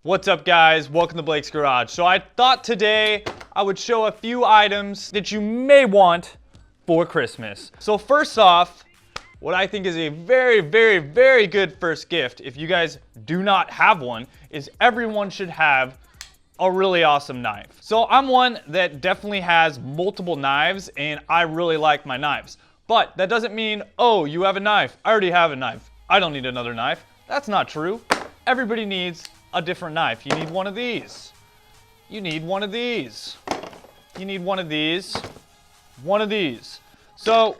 What's up, guys? Welcome to Blake's Garage. So I thought today I would show a few items that you may want for Christmas. So first off, what I think is a very good first gift, if you guys do not have one, is everyone should have a really awesome knife. So I'm one that definitely has multiple knives and I really like my knives. But that doesn't mean, oh, you have a knife. I already have a knife. I don't need another knife. That's not true. Everybody needs a different knife. You need one of these. You need one of these. You need one of these. One of these. So,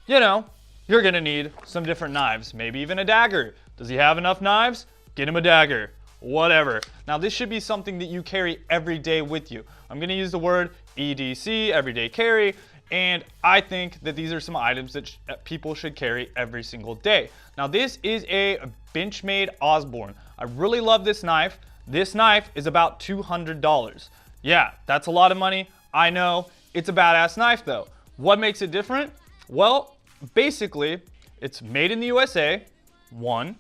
you know, you're gonna need some different knives. Maybe even a dagger. Does he have enough knives? Get him a dagger. Whatever. Now this should be something that you carry every day with you. I'm gonna use the word EDC, everyday carry, and I think that these are some items that people should carry every single day. Now this is a Benchmade Osborne. I really love this knife. This knife is about $200. Yeah, that's a lot of money. I know. It's a badass knife though. What makes it different? Well, basically, it's made in the USA, one.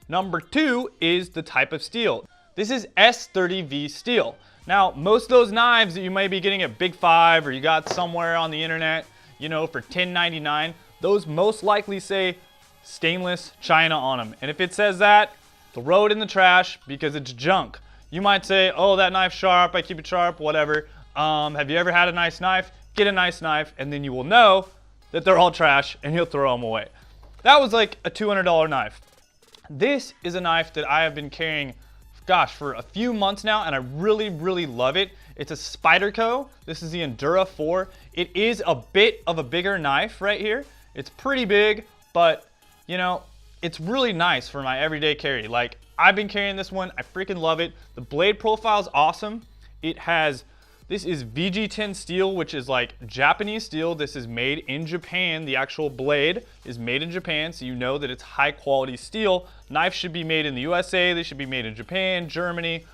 Number two is the type of steel. This is S30V steel. Now, most of those knives that you might be getting at Big Five or you got somewhere on the internet, you know, for $10.99, those most likely say stainless China on them. And if it says that, throw it in the trash because it's junk. You might say, oh, that knife's sharp, I keep it sharp, whatever. Have you ever had a nice knife? Get a nice knife, and then you will know that they're all trash and you'll throw them away. That was like a $200 knife. This is a knife that I have been carrying, gosh, for a few months now, and I really love it. It's a Spyderco. This is the Endura 4. It is a bit of a bigger knife right here. It's pretty big, but you know, it's really nice for my everyday carry. Like, I've been carrying this one. I freaking love it. The blade profile is awesome. It has, this is VG10 steel, which is like Japanese steel. This is made in Japan. The actual blade is made in Japan, so you know that it's high quality steel. Knives should be made in the USA. They should be made in Japan, Germany,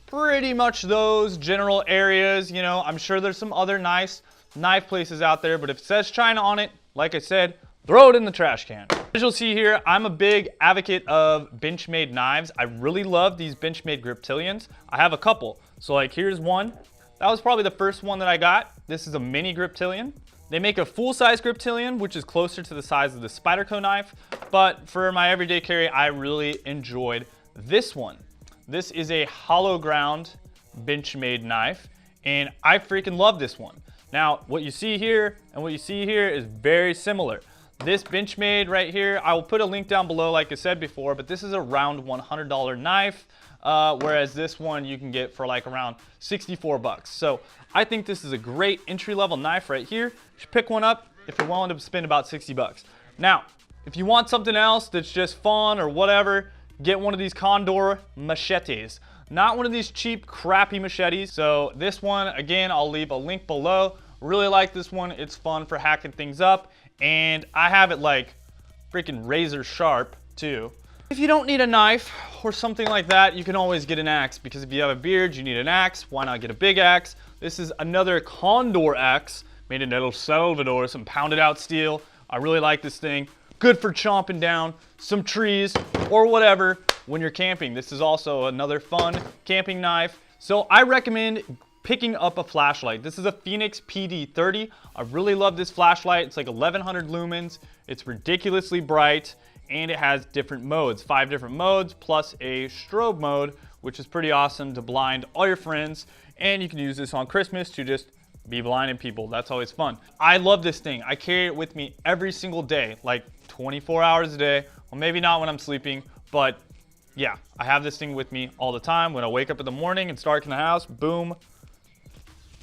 pretty much those general areas. You know, I'm sure there's some other nice knife places out there, but if it says China on it, like I said, throw it in the trash can. As you'll see here, I'm a big advocate of Benchmade knives. I really love these Benchmade Griptilians. I have a couple. So like here's one. That was probably the first one that I got. This is a mini Griptilian. They make a full-size Griptilian, which is closer to the size of the Spyderco knife. But for my everyday carry, I really enjoyed this one. This is a hollow ground Benchmade knife, and I freaking love this one. Now, what you see here and what you see here is very similar. This Benchmade right here, I will put a link down below like I said before, but this is around $100 knife, whereas this one you can get for like around 64 bucks. So I think this is a great entry-level knife right here. You should pick one up if you're willing to spend about 60 bucks. Now, if you want something else that's just fun or whatever, get one of these Condor machetes. Not one of these cheap, crappy machetes. So this one, again, I'll leave a link below. Really like this one. It's fun for hacking things up. And I have it like freaking razor sharp too. If you don't need a knife or something like that, you can always get an axe, because if you have a beard, you need an axe. Why not get a big axe? This is another Condor axe made in El Salvador, some pounded out steel. I really like this thing. Good for chomping down some trees or whatever when you're camping. This is also another fun camping knife. So I recommend picking up a flashlight. This is a Phoenix PD30. I really love this flashlight. It's like 1100 lumens. It's ridiculously bright, and it has different modes, 5 different modes, plus a strobe mode, which is pretty awesome to blind all your friends. And you can use this on Christmas to just be blinding people. That's always fun. I love this thing. I carry it with me every single day, like 24 hours a day. Well, maybe not when I'm sleeping, but yeah, I have this thing with me all the time. When I wake up in the morning and start in the house, boom,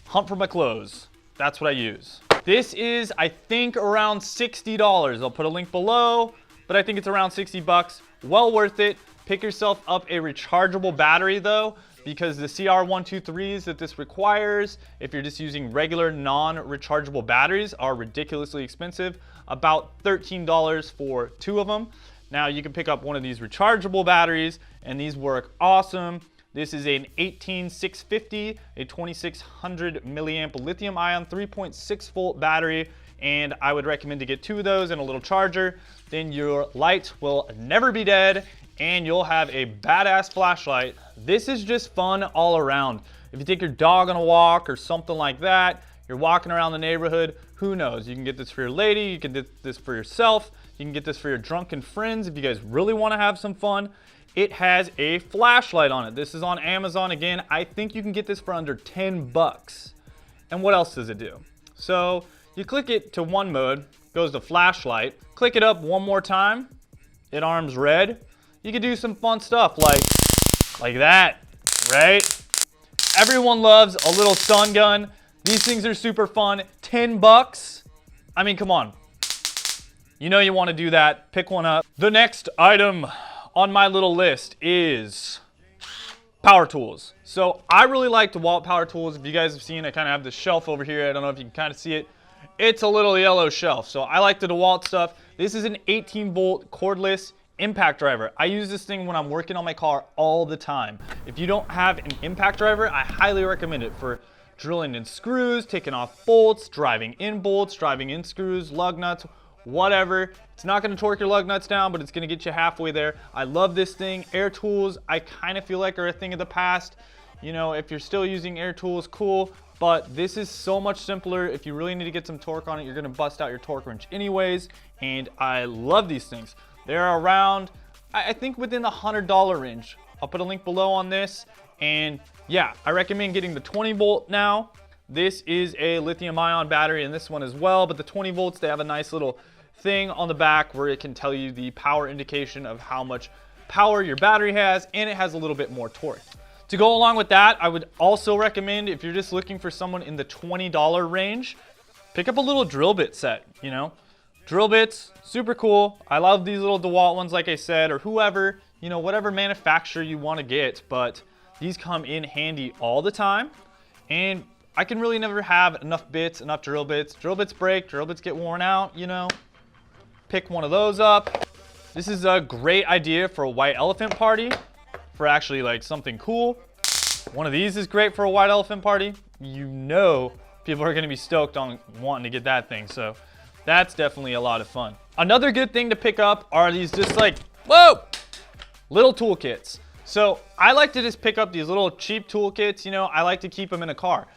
hunt for my clothes. That's what I use. This is, I think, around $60. I'll put a link below, but I think it's around 60 bucks. Well worth it. Pick yourself up a rechargeable battery though, because the CR123s that this requires, if you're just using regular non-rechargeable batteries, are ridiculously expensive. About $13 for 2 of them. Now you can pick up one of these rechargeable batteries and these work awesome. This is an 18650, a 2600 milliamp lithium ion 3.6 volt battery, and I would recommend to get 2 of those and a little charger. Then your light will never be dead and you'll have a badass flashlight. This is just fun all around. If you take your dog on a walk or something like that, you're walking around the neighborhood, who knows? You can get this for your lady, you can get this for yourself, you can get this for your drunken friends if you guys really want to have some fun. It has a flashlight on it. This is on Amazon. Again, I think you can get this for under 10 bucks. And what else does it do? So you click it to one mode, goes to flashlight, click it up one more time, it arms red. You can do some fun stuff like that, right? Everyone loves a little stun gun. These things are super fun. 10 bucks. I mean, come on. You know you want to do that. Pick one up. The next item on my little list is power tools. So I really like DeWalt power tools. If you guys have seen, I kind of have this shelf over here. I don't know if you can kind of see it. It's a little yellow shelf. So I like the DeWalt stuff. This is an 18-volt cordless impact driver. I use this thing when I'm working on my car all the time. If you don't have an impact driver, I highly recommend it for drilling in screws, taking off bolts, driving in screws, lug nuts, whatever. It's not going to torque your lug nuts down, but it's going to get you halfway there. I love this thing. Air tools, I kind of feel like are a thing of the past. You know, if you're still using air tools, cool. But this is so much simpler. If you really need to get some torque on it, you're going to bust out your torque wrench anyways. And I love these things. They're around, I think, within the $100 range. I'll put a link below on this. And yeah, I recommend getting the 20 volt now. This is a lithium ion battery in this one as well. But the 20 volts, they have a nice little thing on the back where it can tell you the power indication of how much power your battery has. And it has a little bit more torque. To go along with that, I would also recommend, if you're just looking for someone in the $20 range, pick up a little drill bit set, you know. Drill bits, super cool. I love these little DeWalt ones, like I said, or whoever, you know, whatever manufacturer you want to get. But these come in handy all the time. And I can really never have enough bits, enough drill bits. Drill bits break, drill bits get worn out, you know. Pick one of those up. This is a great idea for a white elephant party, for actually like something cool. One of these is great for a white elephant party. You know people are going to be stoked on wanting to get that thing. So that's definitely a lot of fun. Another good thing to pick up are these just like, whoa, little toolkits. So I like to just pick up these little cheap toolkits. You know, I like to keep them in a car.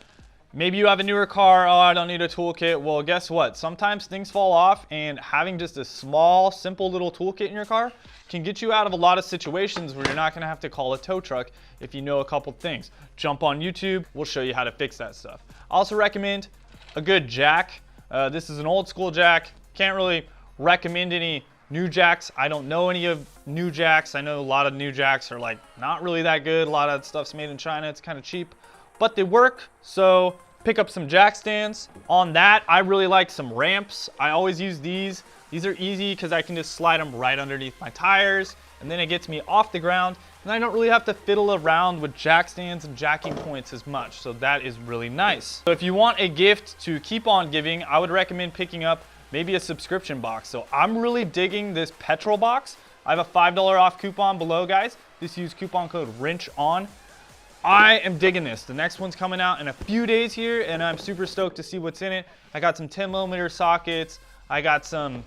Maybe you have a newer car, oh, I don't need a toolkit. Well, guess what? Sometimes things fall off, and having just a small, simple little toolkit in your car can get you out of a lot of situations where you're not gonna have to call a tow truck if you know a couple things. Jump on YouTube, we'll show you how to fix that stuff. I also recommend a good jack. This is an old school jack. Can't really recommend any new jacks. I don't know any of new jacks. I know a lot of new jacks are like not really that good. A lot of stuff's made in China. It's kind of cheap, but they work. So pick up some jack stands. On that, I really like some ramps. I always use these. These are easy because I can just slide them right underneath my tires, and then it gets me off the ground, and I don't really have to fiddle around with jack stands and jacking points as much. So that is really nice. So if you want a gift to keep on giving, I would recommend picking up maybe a subscription box. So I'm really digging this petrol box. I have a $5 off coupon below, guys. Just use coupon code WRENCHON. I am digging this. The next one's coming out in a few days here, and I'm super stoked to see what's in it. I got some 10mm sockets. I got some,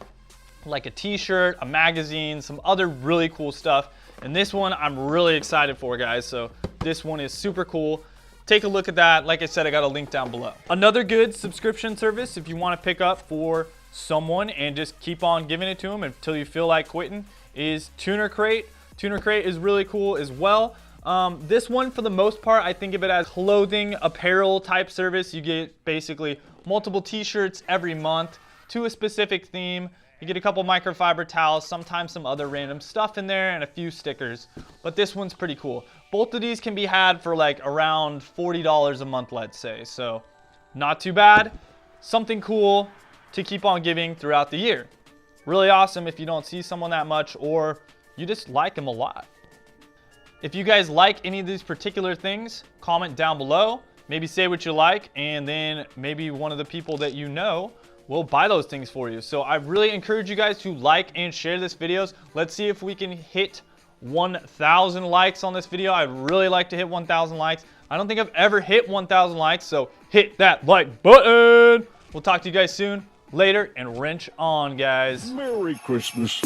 like a t-shirt, a magazine, some other really cool stuff. And this one I'm really excited for, guys. So this one is super cool. Take a look at that. Like I said, I got a link down below. Another good subscription service, if you want to pick up for someone and just keep on giving it to them until you feel like quitting, is Tuner Crate. Tuner Crate is really cool as well. This one, for the most part, I think of it as clothing, apparel type service. You get basically multiple t-shirts every month to a specific theme. You get a couple microfiber towels, sometimes some other random stuff in there, and a few stickers. But this one's pretty cool. Both of these can be had for like around $40 a month, let's say. So not too bad. Something cool to keep on giving throughout the year. Really awesome if you don't see someone that much, or you just like them a lot. If you guys like any of these particular things, comment down below. Maybe say what you like, and then maybe one of the people that you know will buy those things for you. So I really encourage you guys to like and share this videos. Let's see if we can hit 1,000 likes on this video. I'd really like to hit 1,000 likes. I don't think I've ever hit 1,000 likes, so hit that like button. We'll talk to you guys soon. Later, and wrench on, guys. Merry Christmas.